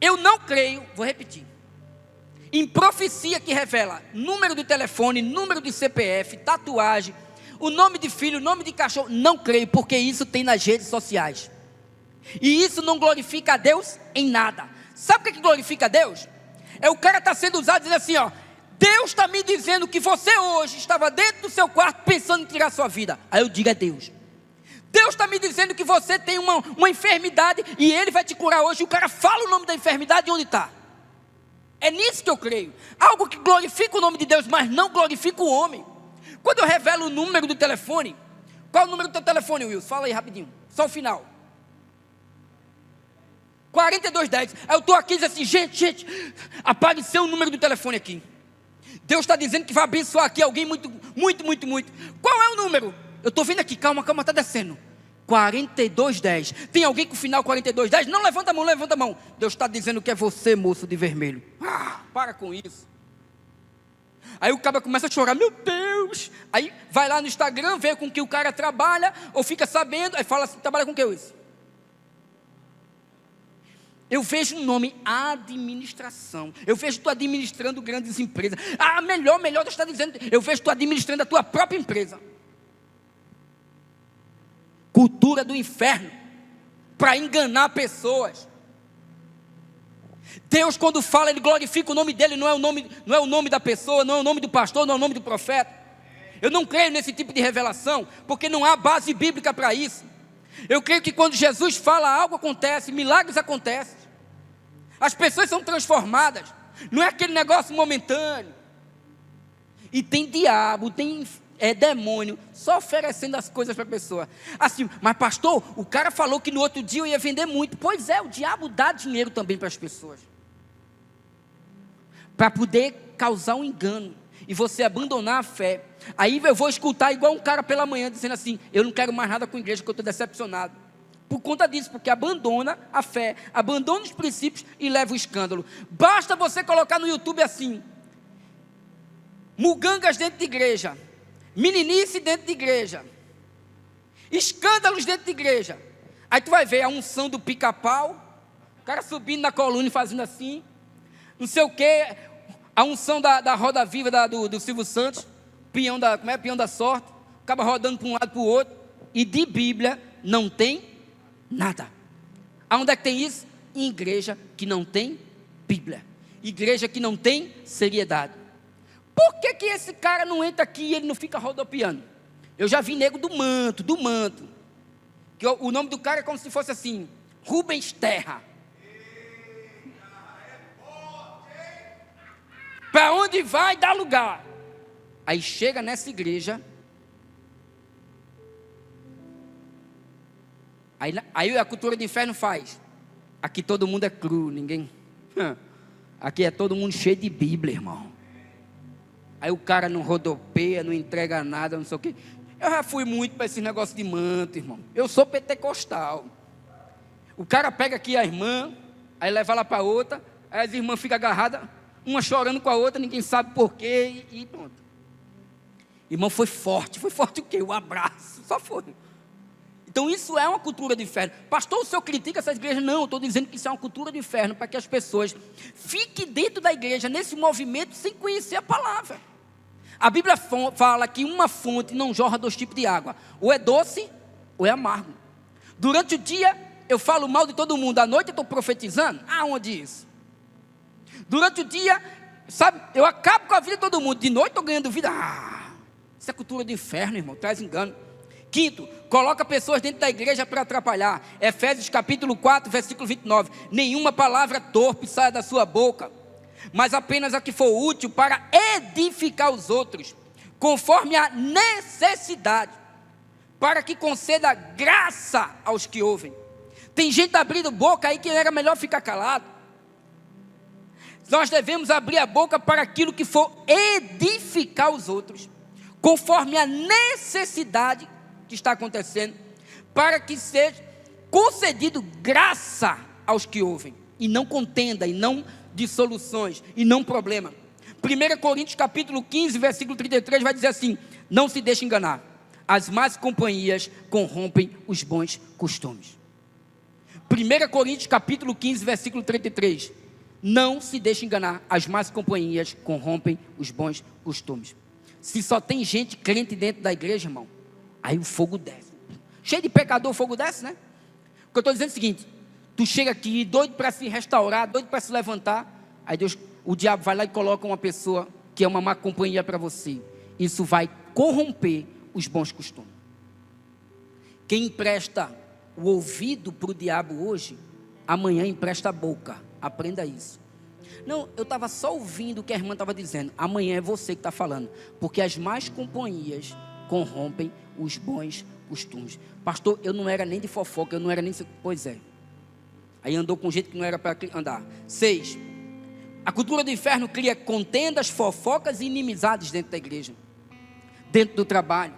Eu não creio, vou repetir, em profecia que revela número de telefone, número de CPF, tatuagem, o nome de filho, o nome de cachorro. Não creio, porque isso tem nas redes sociais. E isso não glorifica a Deus em nada. Sabe o que glorifica a Deus? É o cara estar sendo usado dizendo assim, ó, Deus está me dizendo que você hoje estava dentro do seu quarto pensando em tirar a sua vida. Aí eu digo, é Deus. Deus está me dizendo que você tem uma enfermidade e Ele vai te curar hoje. E o cara fala o nome da enfermidade e onde está. É nisso que eu creio. Algo que glorifica o nome de Deus, mas não glorifica o homem. Quando eu revelo o número do telefone, qual é o número do teu telefone, Wilson? Fala aí rapidinho, só o final. 4210. Aí eu estou aqui e diz assim, gente, apareceu o número do telefone aqui. Deus está dizendo que vai abençoar aqui alguém muito. Qual é o número? Eu estou vendo aqui, calma, está descendo. 4210. Tem alguém com o final 4210? Não, levanta a mão. Deus está dizendo que é você, moço de vermelho. Para com isso. Aí o cara começa a chorar, meu Deus. Aí vai lá no Instagram, vê com que o cara trabalha, ou fica sabendo, aí fala assim, trabalha com o que isso? Eu vejo um nome, administração. Eu vejo tu administrando grandes empresas. Melhor, Deus está dizendo, eu vejo tu administrando a tua própria empresa. Cultura do inferno, para enganar pessoas. Deus, quando fala, Ele glorifica o nome dEle, não é o nome da pessoa, não é o nome do pastor, não é o nome do profeta. Eu não creio nesse tipo de revelação, porque não há base bíblica para isso. Eu creio que quando Jesus fala, algo acontece, milagres acontecem, as pessoas são transformadas, não é aquele negócio momentâneo. E tem diabo, tem demônio, só oferecendo as coisas para a pessoa. Assim, mas pastor, o cara falou que no outro dia eu ia vender muito. Pois é, o diabo dá dinheiro também para as pessoas, para poder causar um engano, e você abandonar a fé. Aí eu vou escutar igual um cara pela manhã, dizendo assim, eu não quero mais nada com a igreja, porque eu estou decepcionado. Por conta disso, porque abandona a fé, abandona os princípios e leva o escândalo. Basta você colocar no YouTube assim, mugangas dentro de igreja, meninice dentro de igreja, escândalos dentro de igreja. Aí tu vai ver a unção do pica-pau, o cara subindo na coluna e fazendo assim, não sei o que, A unção da roda viva do Silvio Santos, peão peão da sorte, acaba rodando para um lado para o outro, e de Bíblia não tem nada. Aonde é que tem isso? Em igreja que não tem Bíblia, igreja que não tem seriedade. Por que esse cara não entra aqui e ele não fica rodopiando? Eu já vi nego do manto, que o nome do cara é como se fosse assim, Rubens Terra. Para onde vai, dá lugar. Aí chega nessa igreja, aí a cultura do inferno faz. Aqui todo mundo é cru, ninguém. Aqui é todo mundo cheio de Bíblia, irmão. Aí o cara não rodopeia, não entrega nada, não sei o quê. Eu já fui muito para esse negócio de manto, irmão. Eu sou pentecostal. O cara pega aqui a irmã, aí leva ela para outra, aí as irmãs ficam agarradas, uma chorando com a outra, ninguém sabe porquê, e pronto. Irmão, foi forte o quê? O abraço, só foi. Então isso é uma cultura do inferno. Pastor, o senhor critica essa igreja? Não, eu estou dizendo que isso é uma cultura do inferno, para que as pessoas fiquem dentro da igreja, nesse movimento, sem conhecer a palavra. A Bíblia fala que uma fonte não jorra 2 tipos de água, ou é doce, ou é amargo. Durante o dia, eu falo mal de todo mundo, à noite eu estou profetizando? Aonde isso? Durante o dia, sabe, eu acabo com a vida de todo mundo, de noite estou ganhando vida. Isso é cultura do inferno, irmão, traz engano. Quinto, coloca pessoas dentro da igreja para atrapalhar. Efésios capítulo 4, versículo 29. Nenhuma palavra torpe saia da sua boca, mas apenas a que for útil para edificar os outros, conforme a necessidade, para que conceda graça aos que ouvem. Tem gente abrindo boca aí que era melhor ficar calado. Nós devemos abrir a boca para aquilo que for edificar os outros, conforme a necessidade que está acontecendo, para que seja concedido graça aos que ouvem, e não contenda, e não dissoluções, e não problema. 1 Coríntios capítulo 15, versículo 33 vai dizer assim: não se deixe enganar, as más companhias corrompem os bons costumes. 1 Coríntios capítulo 15, versículo 33, não se deixe enganar, as más companhias corrompem os bons costumes. Se só tem gente crente dentro da igreja, irmão, aí o fogo desce. Cheio de pecador, o fogo desce, né? O que eu estou dizendo é o seguinte: tu chega aqui doido para se restaurar, doido para se levantar, aí o diabo vai lá e coloca uma pessoa que é uma má companhia para você. Isso vai corromper os bons costumes. Quem empresta o ouvido para o diabo hoje, amanhã empresta a boca. Aprenda isso. Não, eu estava só ouvindo o que a irmã estava dizendo. Amanhã é você que está falando, porque as más companhias corrompem os bons costumes. Pastor, eu não era nem de fofoca, eu não era nem... Pois é. Aí andou com jeito que não era para andar. 6. A cultura do inferno cria contendas, fofocas e inimizades dentro da igreja, dentro do trabalho,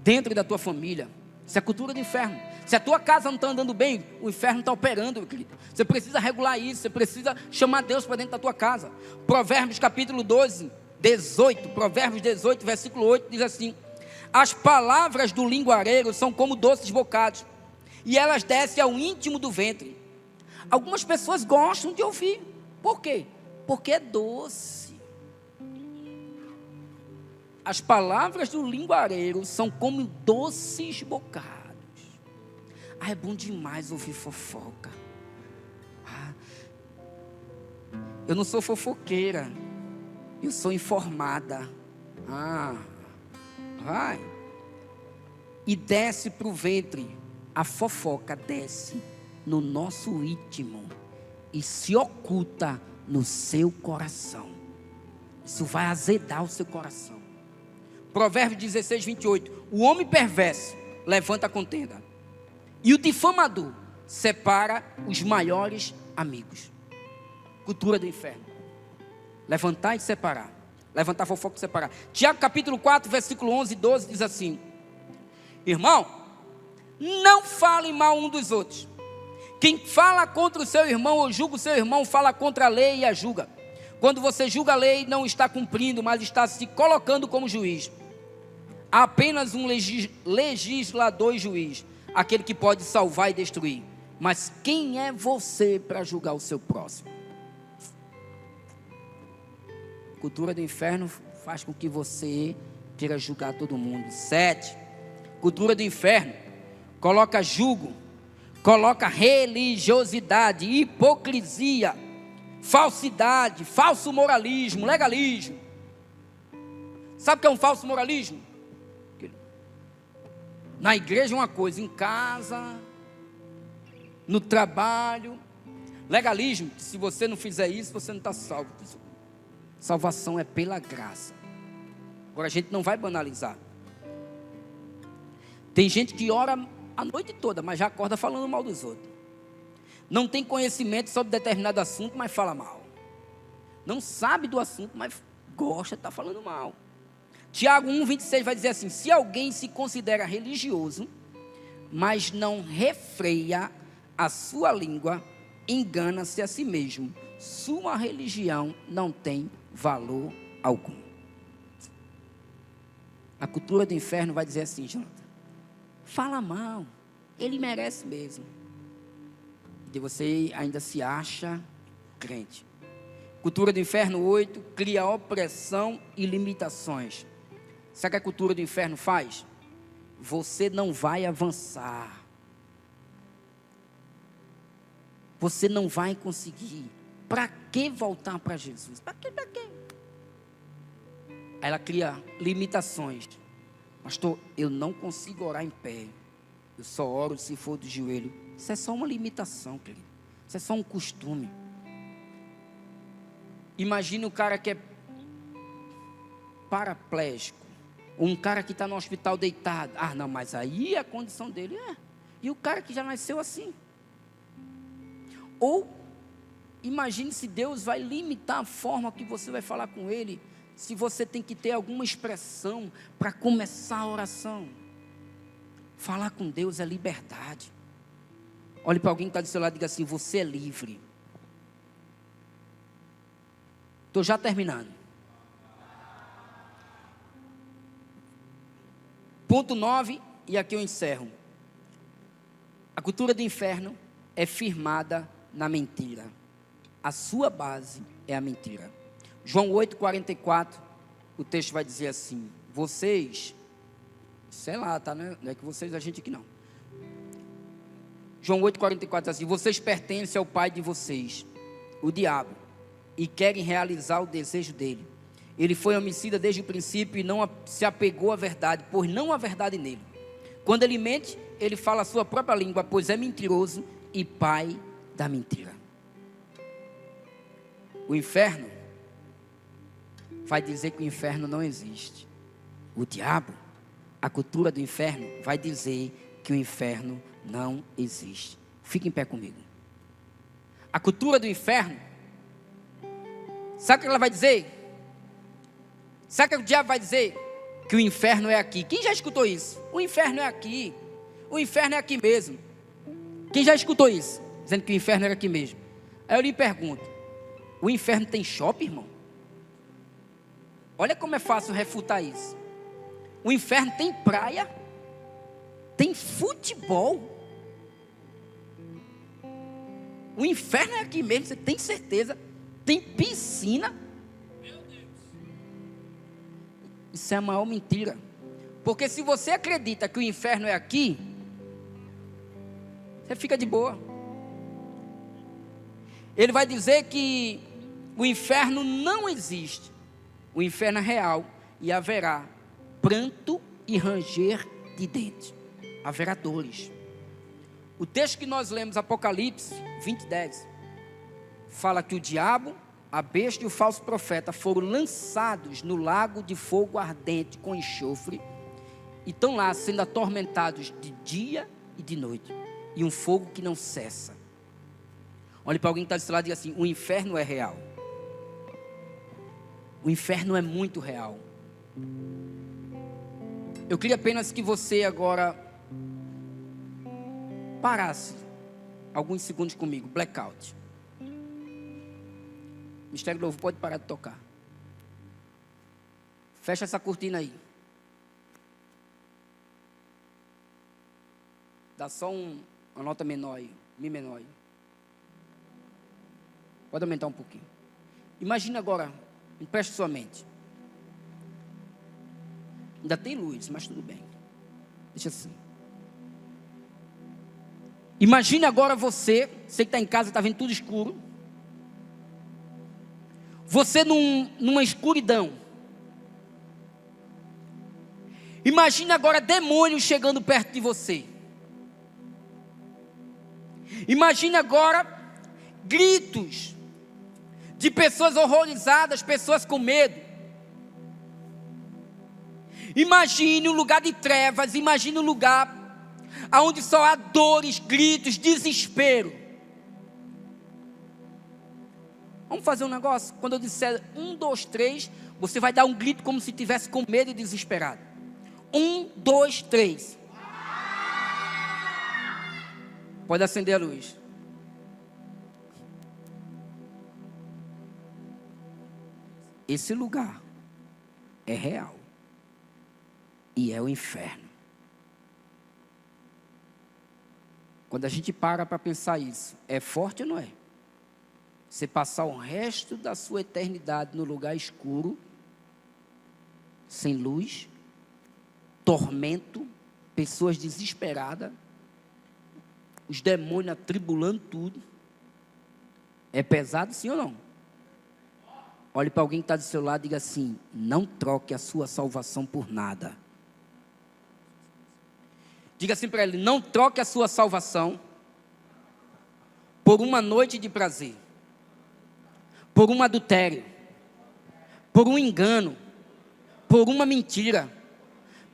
dentro da tua família. Isso é cultura do inferno. Se a tua casa não está andando bem, o inferno está operando, meu querido. Você precisa regular isso, você precisa chamar Deus para dentro da tua casa. Provérbios capítulo 12, 18, Provérbios 18, versículo 8, diz assim: as palavras do linguareiro são como doces bocados, e elas descem ao íntimo do ventre. Algumas pessoas gostam de ouvir. Por quê? Porque é doce. As palavras do linguareiro são como doces bocados. É bom demais ouvir fofoca. Eu não sou fofoqueira, eu sou informada. Vai. E desce para o ventre. A fofoca desce no nosso íntimo e se oculta no seu coração. Isso vai azedar o seu coração. Provérbios 16, 28. O homem perverso levanta a contenda, e o difamador separa os maiores amigos. Cultura do inferno. Levantar e separar. Levantar fofoca e separar. Tiago capítulo 4, versículo 11 e 12 diz assim: irmão, não falem mal um dos outros. Quem fala contra o seu irmão ou julga o seu irmão, fala contra a lei e a julga. Quando você julga a lei, não está cumprindo, mas está se colocando como juiz. Há apenas um legislador e juiz, aquele que pode salvar e destruir. Mas quem é você para julgar o seu próximo? cultura do inferno faz com que você queira julgar todo mundo. 7, cultura do inferno coloca julgo, coloca religiosidade, hipocrisia, falsidade, falso moralismo, legalismo. Sabe o que é um falso moralismo? Na igreja é uma coisa, em casa, no trabalho. Legalismo, que se você não fizer isso, você não está salvo. Salvação é pela graça. Agora a gente não vai banalizar. Tem gente que ora a noite toda, mas já acorda falando mal dos outros. Não tem conhecimento sobre determinado assunto, mas fala mal. Não sabe do assunto, mas gosta de estar falando mal. Tiago 1,26 vai dizer assim: se alguém se considera religioso, mas não refreia a sua língua, engana-se a si mesmo. Sua religião não tem valor algum. A cultura do inferno vai dizer assim: Jonathan, fala mal, ele merece mesmo. E você ainda se acha crente. Cultura do inferno 8, cria opressão e limitações. Sabe o que a cultura do inferno faz? Você não vai avançar. Você não vai conseguir. Para que voltar para Jesus? Para quê? Ela cria limitações. Pastor, eu não consigo orar em pé. Eu só oro se for do joelho. Isso é só uma limitação, querido. Isso é só um costume. Imagine o cara que é paraplégico. Um cara que está no hospital deitado. Ah, não, mas aí a condição dele é. E o cara que já nasceu assim. Ou, imagine se Deus vai limitar a forma que você vai falar com Ele. Se você tem que ter alguma expressão para começar a oração. Falar com Deus é liberdade. Olhe para alguém que está do seu lado e diga assim: você é livre. Estou já terminando. Ponto 9, e aqui eu encerro. A cultura do inferno é firmada na mentira. A sua base é a mentira. João 8,44, o texto vai dizer assim: vocês, sei lá, tá, né? Não é que vocês, a gente aqui não. João 8,44 diz assim: vocês pertencem ao pai de vocês, o diabo, e querem realizar o desejo dele. Ele foi homicida desde o princípio e não se apegou à verdade, pois não há verdade nele. Quando ele mente, ele fala a sua própria língua, pois é mentiroso e pai da mentira. O inferno vai dizer que o inferno não existe. O diabo, a cultura do inferno, vai dizer que o inferno não existe. Fique em pé comigo. A cultura do inferno, sabe o que ela vai dizer? Sabe o que o diabo vai dizer? Que o inferno é aqui. Quem já escutou isso? O inferno é aqui. O inferno é aqui mesmo. Quem já escutou isso? Dizendo que o inferno era aqui mesmo. Aí eu lhe pergunto: o inferno tem shopping, irmão? Olha como é fácil refutar isso. O inferno tem praia? Tem futebol? O inferno é aqui mesmo, você tem certeza? Tem piscina? Isso é a maior mentira. Porque se você acredita que o inferno é aqui, você fica de boa. Ele vai dizer que o inferno não existe. O inferno é real e haverá pranto e ranger de dentes. Haverá dores. O texto que nós lemos, Apocalipse 20:10, fala que o diabo, a besta e o falso profeta foram lançados no lago de fogo ardente com enxofre e estão lá sendo atormentados de dia e de noite, e um fogo que não cessa. Olhe para alguém que está desse lado e diga assim: o inferno é real. O inferno é muito real. Eu queria apenas que você agora parasse alguns segundos comigo. Blackout. Mistério Novo, pode parar de tocar. Fecha essa cortina aí. Dá só uma nota menor aí, Mi menor aí. Pode aumentar um pouquinho. Imagina agora Empreste sua mente. Ainda tem luz, mas tudo bem. Deixa assim. Imagine agora você que está em casa, está vendo tudo escuro. Você numa escuridão. Imagine agora demônios chegando perto de você. Imagine agora gritos de pessoas horrorizadas, pessoas com medo. Imagine um lugar de trevas, imagine um lugar onde só há dores, gritos, desespero. Vamos fazer um negócio? Quando eu disser 1, 2, 3, você vai dar um grito como se estivesse com medo e desesperado. 1, 2, 3. Pode acender a luz. Esse lugar é real. E é o inferno. Quando a gente para pensar isso, é forte ou não é? Você passar o resto da sua eternidade no lugar escuro, sem luz, tormento, pessoas desesperadas, os demônios atribulando tudo. É pesado sim ou não? Olhe para alguém que está do seu lado e diga assim: não troque a sua salvação por nada. Diga assim para ele: não troque a sua salvação por uma noite de prazer, por um adultério, por um engano, por uma mentira,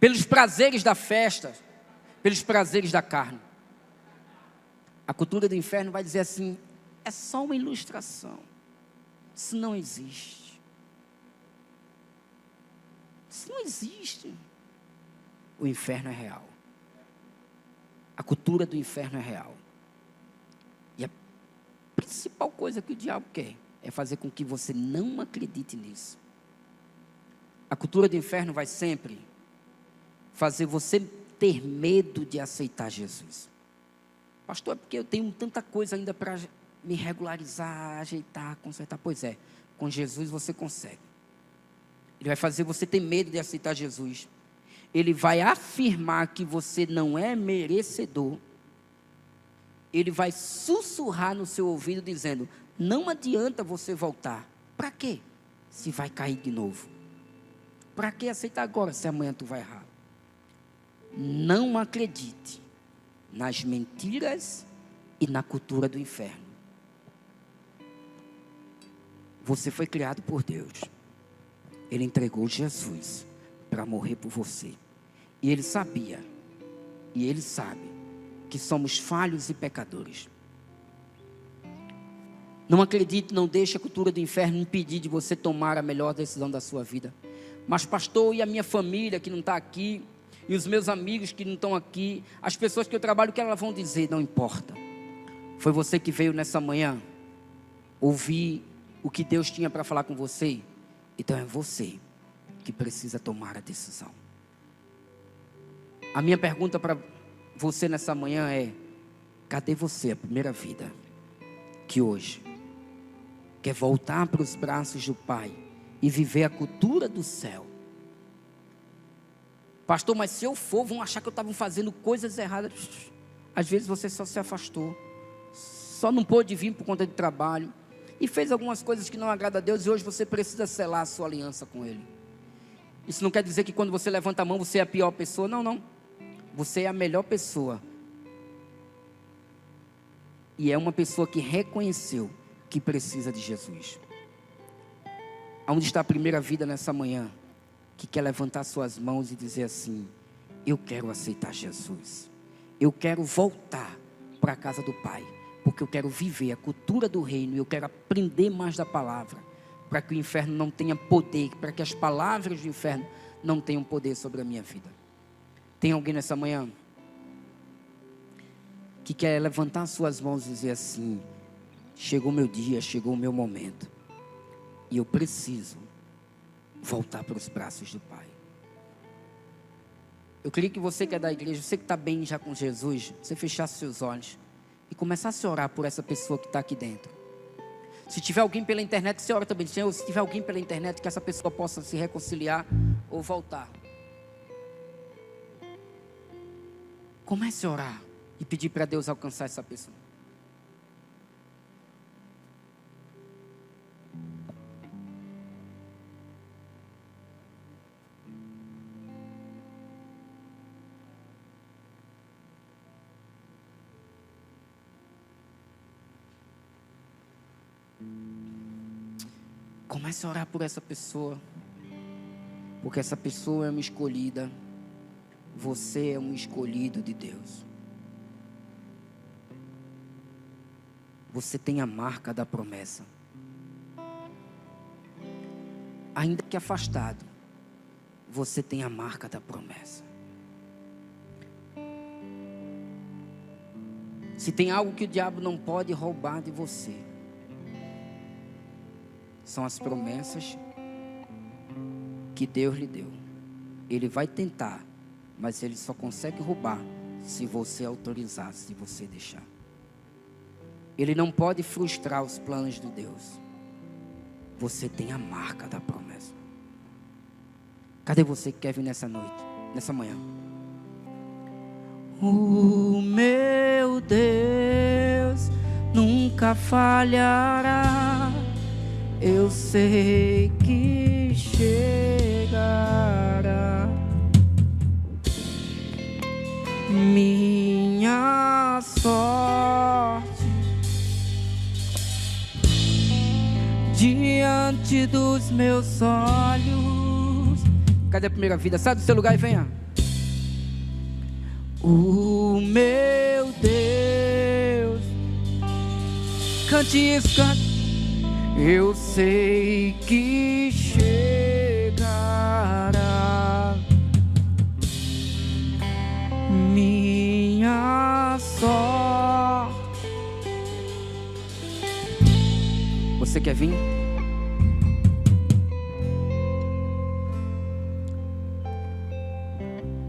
pelos prazeres da festa, pelos prazeres da carne. A cultura do inferno vai dizer assim: é só uma ilustração, isso não existe. Isso não existe. O inferno é real. A cultura do inferno é real. E a principal coisa que o diabo quer é fazer com que você não acredite nisso. A cultura do inferno vai sempre fazer você ter medo de aceitar Jesus. Pastor, é porque eu tenho tanta coisa ainda para me regularizar, ajeitar, consertar. Pois é, com Jesus você consegue. Ele vai fazer você ter medo de aceitar Jesus. Ele vai afirmar que você não é merecedor. Ele vai sussurrar no seu ouvido dizendo: não adianta você voltar. Para quê? Se vai cair de novo. Para que aceitar agora se amanhã tu vai errar? Não acredite nas mentiras e na cultura do inferno. Você foi criado por Deus. Ele entregou Jesus para morrer por você. E Ele sabia, e Ele sabe, que somos falhos e pecadores. Não acredite, não deixe a cultura do inferno impedir de você tomar a melhor decisão da sua vida. Mas pastor, e a minha família que não está aqui, e os meus amigos que não estão aqui, as pessoas que eu trabalho, o que elas vão dizer? Não importa. Foi você que veio nessa manhã ouvir o que Deus tinha para falar com você. Então é você que precisa tomar a decisão. A minha pergunta para você nessa manhã é: cadê você, a primeira vida, que hoje quer voltar para os braços do Pai e viver a cultura do céu? Pastor, mas se eu for, vão achar que eu estava fazendo coisas erradas. Às vezes você só se afastou, só não pôde vir por conta de trabalho, e fez algumas coisas que não agradam a Deus, e hoje você precisa selar a sua aliança com Ele. Isso não quer dizer que quando você levanta a mão você é a pior pessoa. Não, não. Você é a melhor pessoa. E é uma pessoa que reconheceu que precisa de Jesus. Aonde está a primeira vida nessa manhã, que quer levantar suas mãos e dizer assim: eu quero aceitar Jesus. Eu quero voltar para a casa do Pai, porque eu quero viver a cultura do reino, e eu quero aprender mais da palavra, para que o inferno não tenha poder, para que as palavras do inferno não tenham poder sobre a minha vida. Tem alguém nessa manhã que quer levantar suas mãos e dizer assim: chegou o meu dia, chegou o meu momento, e eu preciso voltar para os braços do Pai. Eu queria que você que é da igreja, você que está bem já com Jesus, você fechasse seus olhos e começasse a orar por essa pessoa que está aqui dentro. Se tiver alguém pela internet, você ora também. Senhor, se tiver alguém pela internet, que essa pessoa possa se reconciliar ou voltar. Comece a orar e pedir para Deus alcançar essa pessoa. Comece a orar por essa pessoa, porque essa pessoa é uma escolhida. Você é um escolhido de Deus. Você tem a marca da promessa. Ainda que afastado, você tem a marca da promessa. Se tem algo que o diabo não pode roubar de você, são as promessas que Deus lhe deu. Ele vai tentar, mas ele só consegue roubar se você autorizar, se você deixar. Ele não pode frustrar os planos de Deus. Você tem a marca da promessa. Cadê você que quer vir nessa noite, nessa manhã? O meu Deus nunca falhará. Eu sei que chegará. Minha sorte diante dos meus olhos. Cadê a primeira vida? Sai do seu lugar e venha. O meu Deus, cante isso, cante. Eu sei que chegará. Minha sorte. Você quer vir?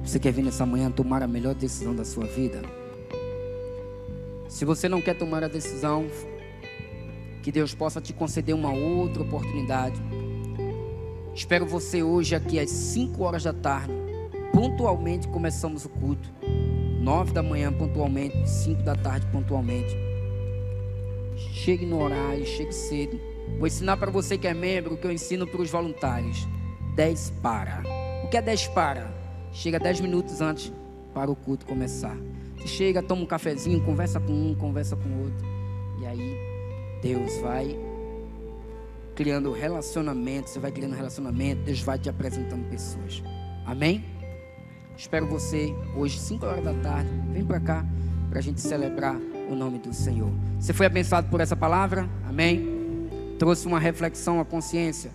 Você quer vir nessa manhã tomar a melhor decisão da sua vida? Se você não quer tomar a decisão, que Deus possa te conceder uma outra oportunidade. Espero você hoje aqui às 5 horas da tarde. Pontualmente começamos o culto. 9 da manhã pontualmente, 5 da tarde pontualmente. Chegue no horário, chegue cedo. Vou ensinar para você que é membro o que eu ensino para os voluntários. 10 para. O que é 10 para? Chega 10 minutos antes para o culto começar. Você chega, toma um cafezinho, conversa com um, conversa com o outro. E aí Deus vai criando relacionamento. Você vai criando relacionamento. Deus vai te apresentando pessoas. Amém? Espero você hoje 5 horas da tarde. Vem para cá para a gente celebrar o nome do Senhor. Você foi abençoado por essa palavra? Amém? Trouxe uma reflexão à consciência.